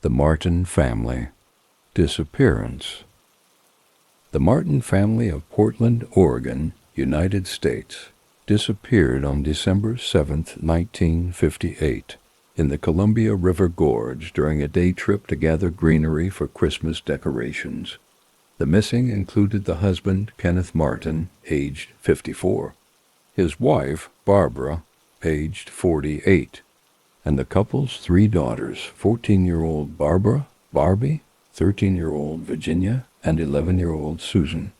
The Martin Family. Disappearance. The Martin family of Portland, Oregon, United States, disappeared on December 7, 1958, in the Columbia River Gorge during a day trip to gather greenery for Christmas decorations. The missing included the husband, Kenneth Martin, aged 54, his wife, Barbara, aged 48, and the couple's three daughters, 14-year-old Barbara, Barbie, 13-year-old Virginia, and 11-year-old Susan.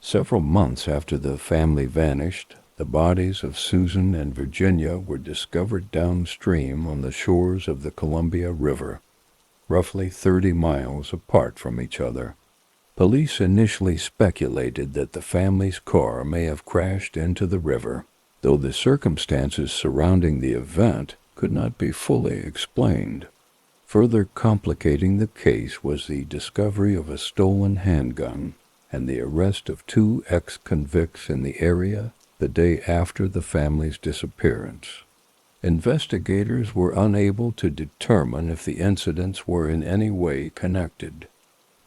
Several months after the family vanished, the bodies of Susan and Virginia were discovered downstream on the shores of the Columbia River, roughly 30 miles apart from each other. Police initially speculated that the family's car may have crashed into the river, though the circumstances surrounding the event could not be fully explained. Further complicating the case was the discovery of a stolen handgun and the arrest of two ex-convicts in the area the day after the family's disappearance. Investigators were unable to determine if the incidents were in any way connected.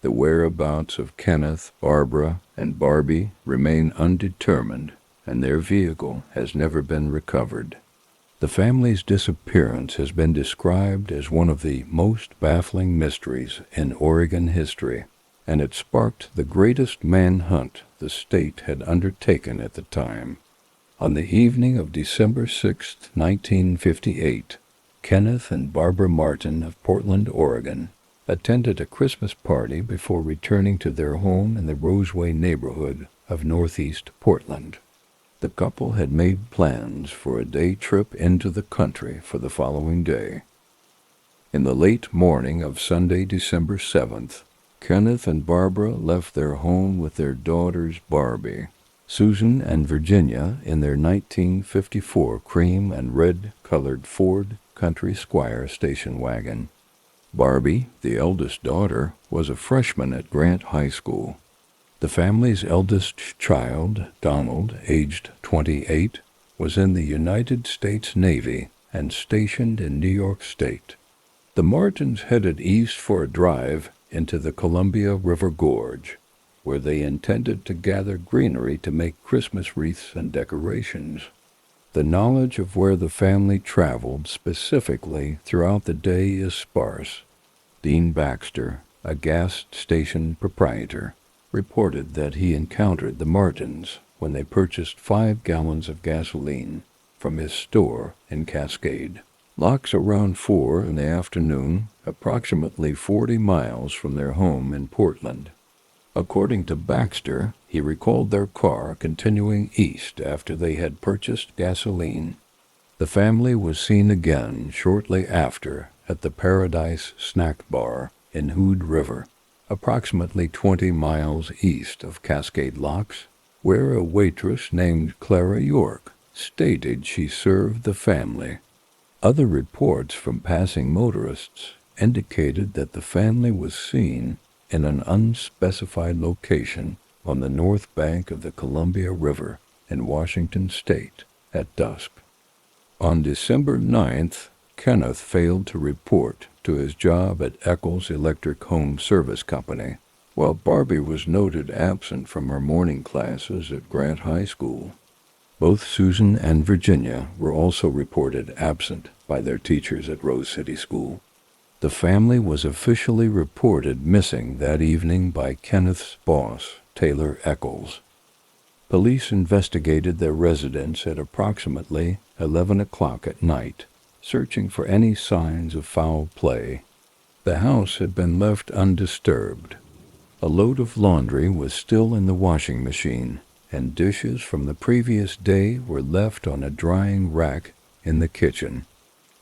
The whereabouts of Kenneth, Barbara, and Barbie remain undetermined, and their vehicle has never been recovered. The family's disappearance has been described as one of the most baffling mysteries in Oregon history, and it sparked the greatest manhunt the state had undertaken at the time. On the evening of December 6, 1958, Kenneth and Barbara Martin of Portland, Oregon, attended a Christmas party before returning to their home in the Roseway neighborhood of northeast Portland. The couple had made plans for a day trip into the country for the following day. In the late morning of Sunday, December 7th, Kenneth and Barbara left their home with their daughters Barbie, Susan, and Virginia in their 1954 cream and red-colored Ford Country Squire station wagon. Barbie, the eldest daughter, was a freshman at Grant High School. The family's eldest child, Donald, aged 28, was in the United States Navy and stationed in New York State. The Martins headed east for a drive into the Columbia River Gorge, where they intended to gather greenery to make Christmas wreaths and decorations. The knowledge of where the family traveled specifically throughout the day is sparse. Dean Baxter, a gas station proprietor, reported that he encountered the Martins when they purchased 5 gallons of gasoline from his store in Cascade. Locks around 4 in the afternoon, approximately 40 miles from their home in Portland. According to Baxter, he recalled their car continuing east after they had purchased gasoline. The family was seen again shortly after at the Paradise Snack Bar in Hood River, approximately 20 miles east of Cascade Locks, where a waitress named Clara York stated she served the family. Other reports from passing motorists indicated that the family was seen in an unspecified location on the north bank of the Columbia River in Washington State at dusk. On December 9th, Kenneth failed to report to his job at Eccles Electric Home Service Company, while Barbie was noted absent from her morning classes at Grant High School. Both Susan and Virginia were also reported absent by their teachers at Rose City School. The family was officially reported missing that evening by Kenneth's boss, Taylor Eccles. Police investigated their residence at approximately 11 o'clock at night, searching for any signs of foul play. The house had been left undisturbed. A load of laundry was still in the washing machine, and dishes from the previous day were left on a drying rack in the kitchen.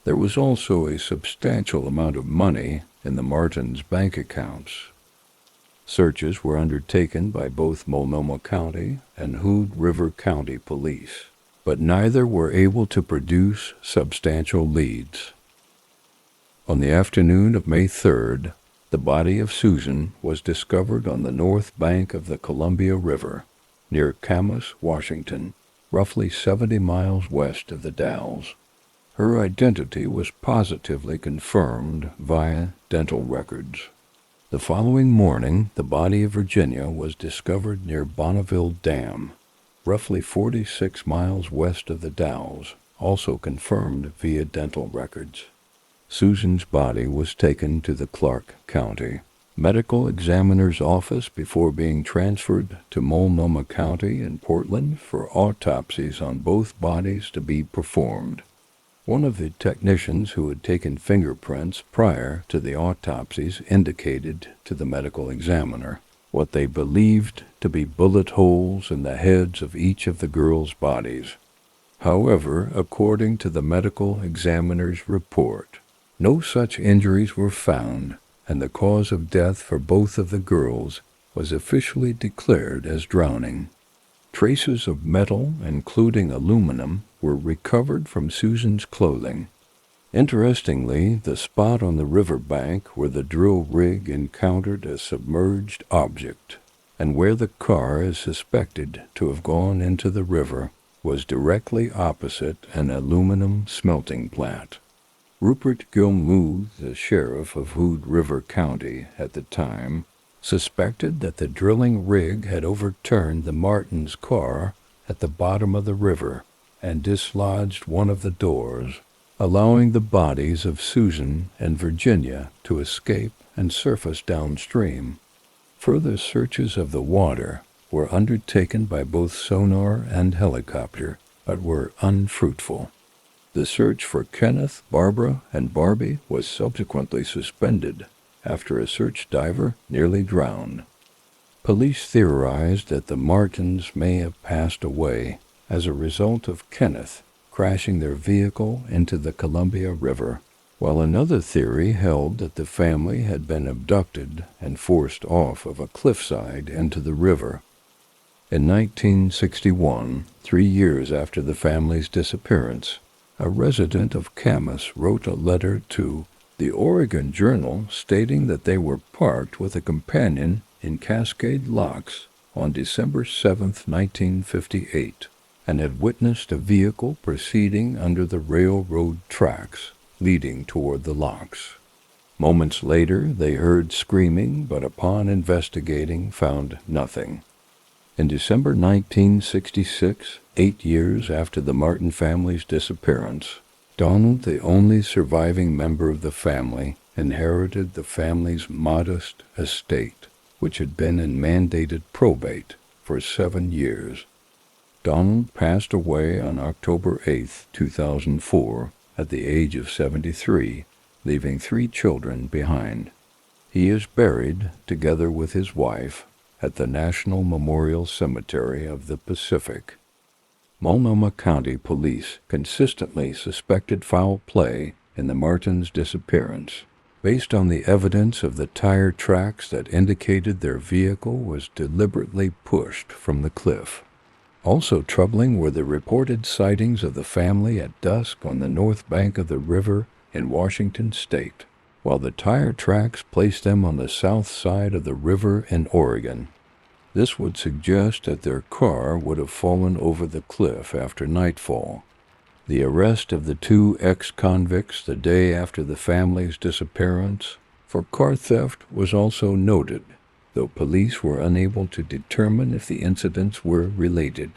There was also a substantial amount of money in the Martins' bank accounts. Searches were undertaken by both Multnomah County and Hood River County Police, but neither were able to produce substantial leads. On the afternoon of May 3rd, the body of Susan was discovered on the north bank of the Columbia River, near Camas, Washington, roughly 70 miles west of the Dalles. Her identity was positively confirmed via dental records. The following morning, the body of Virginia was discovered near Bonneville Dam, roughly 46 miles west of the Dalles, also confirmed via dental records. Susan's body was taken to the Clark County Medical Examiner's Office before being transferred to Multnomah County in Portland for autopsies on both bodies to be performed. One of the technicians who had taken fingerprints prior to the autopsies indicated to the medical examiner what they believed to be bullet holes in the heads of each of the girls' bodies. However, according to the medical examiner's report, no such injuries were found, and the cause of death for both of the girls was officially declared as drowning. Traces of metal, including aluminum, were recovered from Susan's clothing. Interestingly, the spot on the riverbank where the drill rig encountered a submerged object, and where the car is suspected to have gone into the river, was directly opposite an aluminum smelting plant. Rupert Gilmuth, the sheriff of Hood River County at the time, suspected that the drilling rig had overturned the Martins' car at the bottom of the river and dislodged one of the doors, allowing the bodies of Susan and Virginia to escape and surface downstream. Further searches of the water were undertaken by both sonar and helicopter, but were unfruitful. The search for Kenneth, Barbara, and Barbie was subsequently suspended after a search diver nearly drowned. Police theorized that the Martins may have passed away as a result of Kenneth crashing their vehicle into the Columbia River, while another theory held that the family had been abducted and forced off of a cliffside into the river. In 1961, 3 years after the family's disappearance, a resident of Camas wrote a letter to the Oregon Journal stating that they were parked with a companion in Cascade Locks on December 7, 1958, and had witnessed a vehicle proceeding under the railroad tracks leading toward the locks. Moments later, they heard screaming, but upon investigating, found nothing. In December 1966, 8 years after the Martin family's disappearance, Donald, the only surviving member of the family, inherited the family's modest estate, which had been in mandated probate for 7 years. Donald passed away on October 8, 2004, at the age of 73, leaving 3 children behind. He is buried, together with his wife, at the National Memorial Cemetery of the Pacific. Multnomah County Police consistently suspected foul play in the Martins' disappearance, based on the evidence of the tire tracks that indicated their vehicle was deliberately pushed from the cliff. Also troubling were the reported sightings of the family at dusk on the north bank of the river in Washington state, while the tire tracks placed them on the south side of the river in Oregon. This would suggest that their car would have fallen over the cliff after nightfall. The arrest of the 2 ex-convicts the day after the family's disappearance for car theft was also noted, though police were unable to determine if the incidents were related.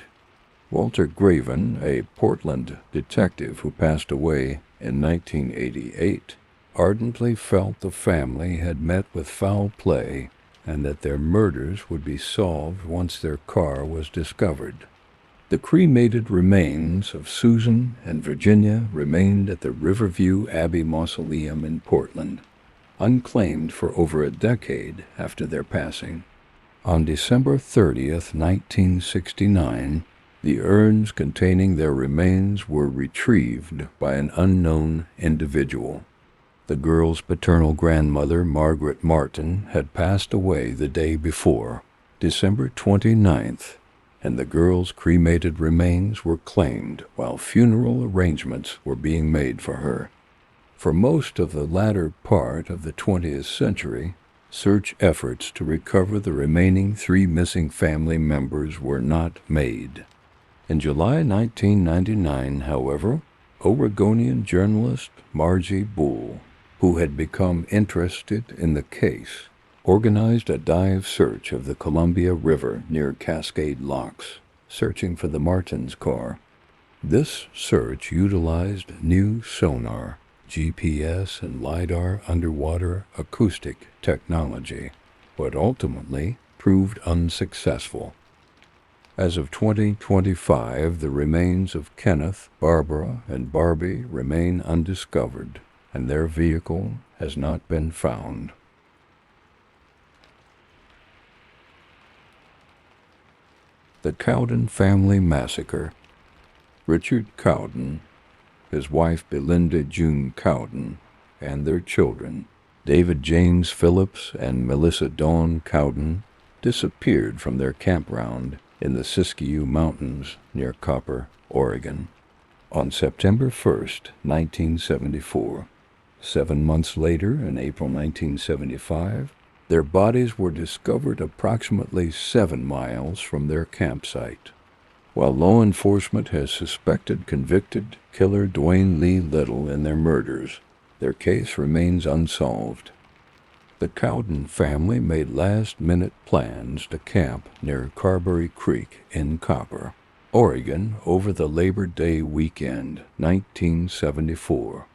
Walter Graven, a Portland detective who passed away in 1988, ardently felt the family had met with foul play and that their murders would be solved once their car was discovered. The cremated remains of Susan and Virginia remained at the Riverview Abbey Mausoleum in Portland, unclaimed for over a decade after their passing. On December 30, 1969, the urns containing their remains were retrieved by an unknown individual. The girls' paternal grandmother, Margaret Martin, had passed away the day before, December 29th, and the girls' cremated remains were claimed while funeral arrangements were being made for her. For most of the latter part of the 20th century, search efforts to recover the remaining 3 missing family members were not made. In July 1999, however, Oregonian journalist Margie Bull, who had become interested in the case, organized a dive search of the Columbia River near Cascade Locks, searching for the Martins' car. This search utilized new sonar, GPS, and LiDAR underwater acoustic technology, but ultimately proved unsuccessful. As of 2025, the remains of Kenneth, Barbara, and Barbie remain undiscovered, and their vehicle has not been found. The Cowden family massacre. Richard Cowden, his wife Belinda June Cowden, and their children, David James Phillips and Melissa Dawn Cowden, disappeared from their campground in the Siskiyou Mountains near Copper, Oregon, on September 1st, 1974. 7 months later, in April 1975, their bodies were discovered approximately 7 miles from their campsite. While law enforcement has suspected convicted killer Dwayne Lee Little in their murders, their case remains unsolved. The Cowden family made last-minute plans to camp near Carberry Creek in Copper, Oregon, over the Labor Day weekend, 1974.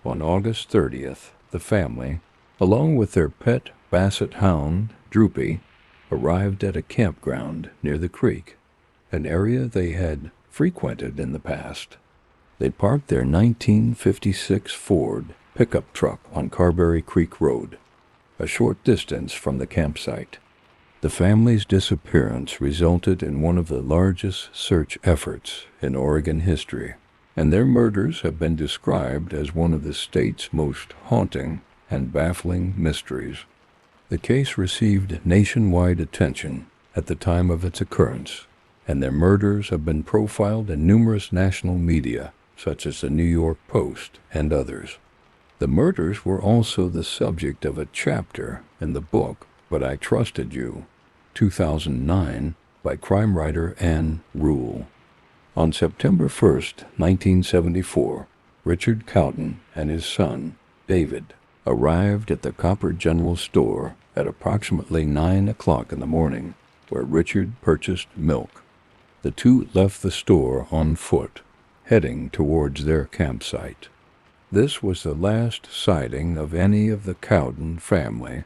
On August 30th, the family, along with their pet basset hound, Droopy, arrived at a campground near the creek, an area they had frequented in the past. They parked their 1956 Ford pickup truck on Carberry Creek Road, a short distance from the campsite. The family's disappearance resulted in one of the largest search efforts in Oregon history, and their murders have been described as one of the state's most haunting and baffling mysteries. The case received nationwide attention at the time of its occurrence, and their murders have been profiled in numerous national media, such as the New York Post and others. The murders were also the subject of a chapter in the book But I Trusted You, 2009, by crime writer Ann Rule. On September 1st, 1974, Richard Cowden and his son, David, arrived at the Copper General Store at approximately 9 o'clock in the morning, where Richard purchased milk. The two left the store on foot, heading towards their campsite. This was the last sighting of any of the Cowden family.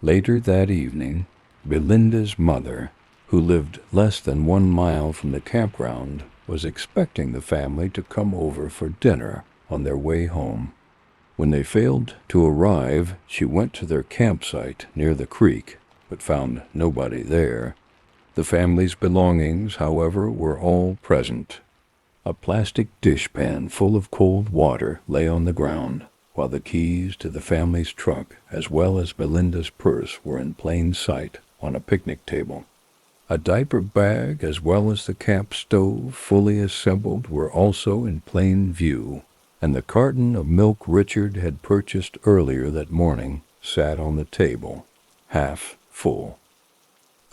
Later that evening, Belinda's mother, who lived less than 1 mile from the campground, was expecting the family to come over for dinner on their way home. When they failed to arrive, she went to their campsite near the creek, but found nobody there. The family's belongings, however, were all present. A plastic dishpan full of cold water lay on the ground, while the keys to the family's truck, as well as Belinda's purse, were in plain sight on a picnic table. A diaper bag, as well as the camp stove, fully assembled, were also in plain view, and the carton of milk Richard had purchased earlier that morning sat on the table, half full.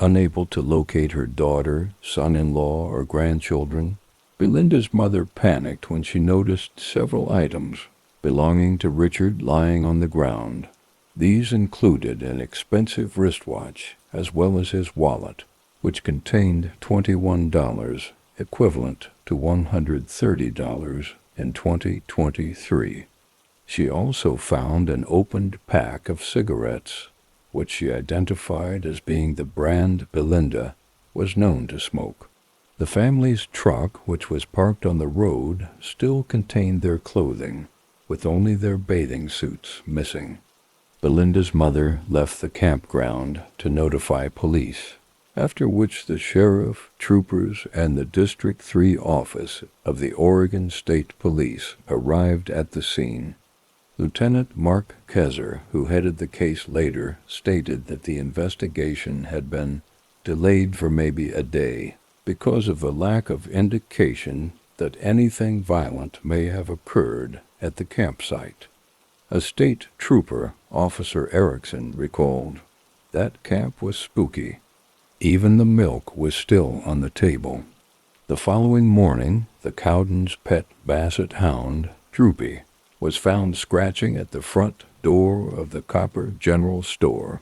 Unable to locate her daughter, son-in-law, or grandchildren, Belinda's mother panicked when she noticed several items belonging to Richard lying on the ground. These included an expensive wristwatch as well as his wallet, which contained $21, equivalent to $130 in 2023. She also found an opened pack of cigarettes, which she identified as being the brand Belinda was known to smoke. The family's truck, which was parked on the road, still contained their clothing, with only their bathing suits missing. Belinda's mother left the campground to notify police, after which the sheriff, troopers, and the District 3 office of the Oregon State Police arrived at the scene. Lieutenant Mark Kezer, who headed the case later, stated that the investigation had been delayed for maybe a day because of the lack of indication that anything violent may have occurred at the campsite. A state trooper, Officer Erickson, recalled, "That camp was spooky. Even the milk was still on the table." The following morning, the Cowden's pet basset hound, Droopy, was found scratching at the front door of the Copper General Store.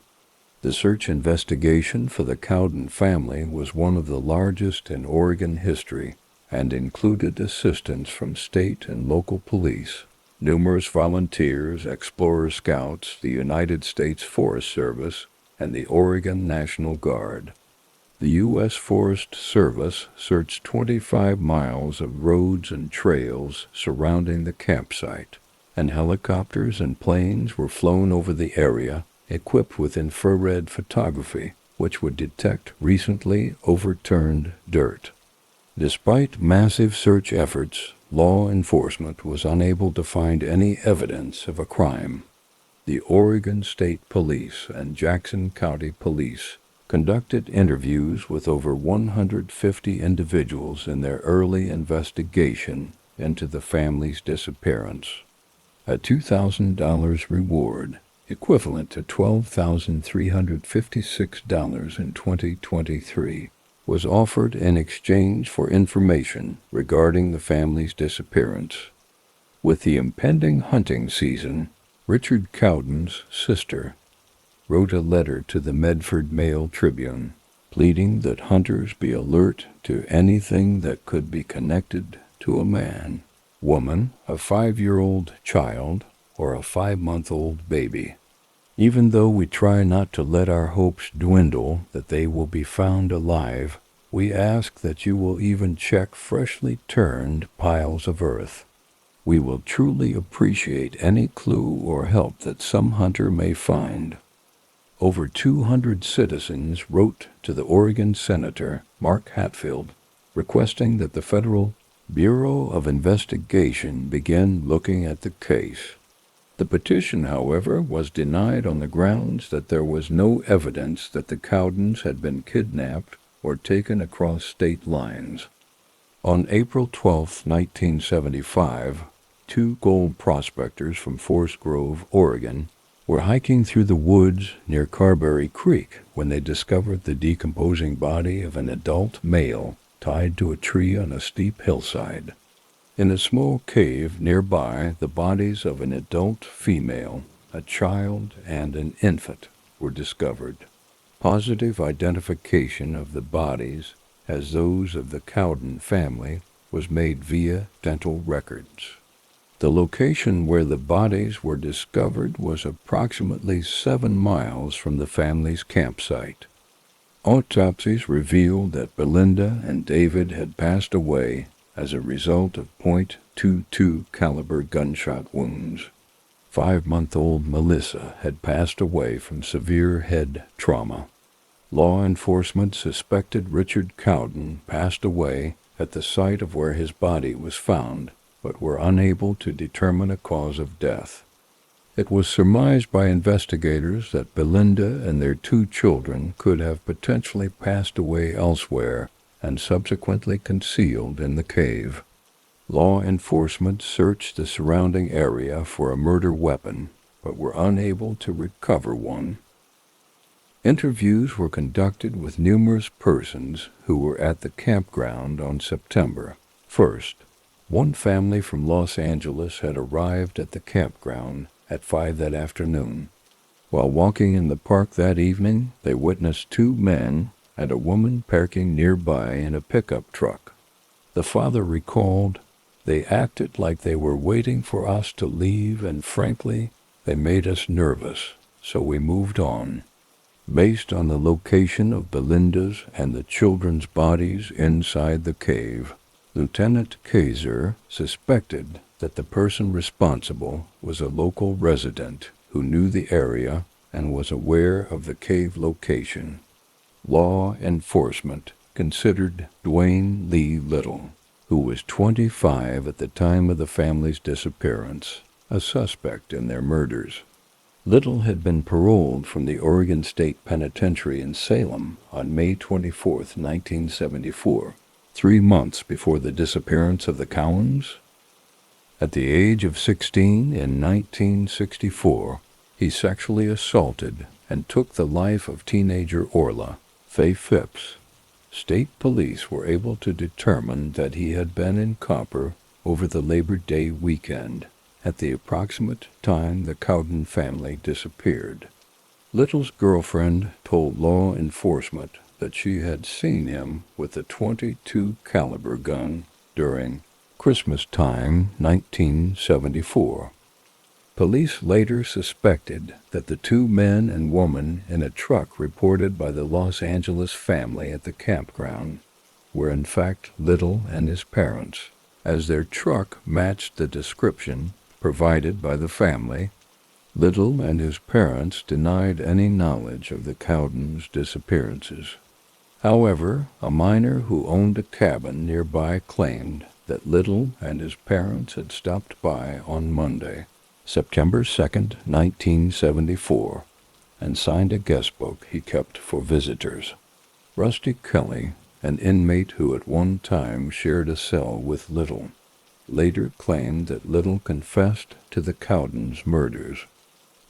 The search investigation for the Cowden family was one of the largest in Oregon history and included assistance from state and local police, numerous volunteers, Explorer Scouts, the United States Forest Service, and the Oregon National Guard. The U.S. Forest Service searched 25 miles of roads and trails surrounding the campsite, and helicopters and planes were flown over the area equipped with infrared photography, which would detect recently overturned dirt. Despite massive search efforts, law enforcement was unable to find any evidence of a crime. The Oregon State Police and Jackson County Police conducted interviews with over 150 individuals in their early investigation into the family's disappearance. A $2,000 reward, equivalent to $12,356 in 2023, was offered in exchange for information regarding the family's disappearance. With the impending hunting season, Richard Cowden's sister wrote a letter to the Medford Mail Tribune, pleading that hunters be alert to anything that could be connected to a man, woman, a 5-year-old child, or a 5-month-old baby. Even though we try not to let our hopes dwindle that they will be found alive, we ask that you will even check freshly turned piles of earth. We will truly appreciate any clue or help that some hunter may find. Over 200 citizens wrote to the Oregon Senator, Mark Hatfield, requesting that the Federal Bureau of Investigation begin looking at the case. The petition, however, was denied on the grounds that there was no evidence that the Cowdens had been kidnapped or taken across state lines. On April 12, 1975, 2 gold prospectors from Forest Grove, Oregon, were hiking through the woods near Carberry Creek when they discovered the decomposing body of an adult male tied to a tree on a steep hillside. In a small cave nearby, the bodies of an adult female, a child, and an infant were discovered. Positive identification of the bodies as those of the Cowden family was made via dental records. The location where the bodies were discovered was approximately 7 miles from the family's campsite. Autopsies revealed that Belinda and David had passed away as a result of .22 caliber gunshot wounds. 5-month-old Melissa had passed away from severe head trauma. Law enforcement suspected Richard Cowden passed away at the site of where his body was found, but were unable to determine a cause of death. It was surmised by investigators that Belinda and their 2 children could have potentially passed away elsewhere and subsequently concealed in the cave. Law enforcement searched the surrounding area for a murder weapon, but were unable to recover one. Interviews were conducted with numerous persons who were at the campground on September 1st. One family from Los Angeles had arrived at the campground at 5 that afternoon. While walking in the park that evening, they witnessed 2 men and a woman parking nearby in a pickup truck. The father recalled, "They acted like they were waiting for us to leave, and frankly, they made us nervous, so we moved on." Based on the location of Belinda's and the children's bodies inside the cave, Lieutenant Kaiser suspected that the person responsible was a local resident who knew the area and was aware of the cave location. Law enforcement considered Dwayne Lee Little, who was 25 at the time of the family's disappearance, a suspect in their murders. Little had been paroled from the Oregon State Penitentiary in Salem on May 24, 1974, 3 months before the disappearance of the Cowdens. At the age of 16 in 1964, he sexually assaulted and took the life of teenager Orla Faye Phipps. State police were able to determine that he had been in Copper over the Labor Day weekend, at the approximate time the Cowden family disappeared. Little's girlfriend told law enforcement that she had seen him with a .22 caliber gun during Christmas time 1974. Police later suspected that the two men and woman in a truck reported by the Los Angeles family at the campground were in fact Little and his parents, as their truck matched the description provided by the family. Little and his parents denied any knowledge of the Cowdens' disappearances. However, a miner who owned a cabin nearby claimed that Little and his parents had stopped by on Monday, September 2, 1974, and signed a guest book he kept for visitors. Rusty Kelly, an inmate who at one time shared a cell with Little, later claimed that Little confessed to the Cowdens' murders.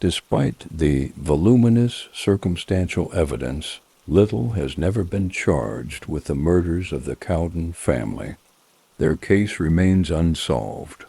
Despite the voluminous circumstantial evidence, Little has never been charged with the murders of the Cowden family. Their case remains unsolved.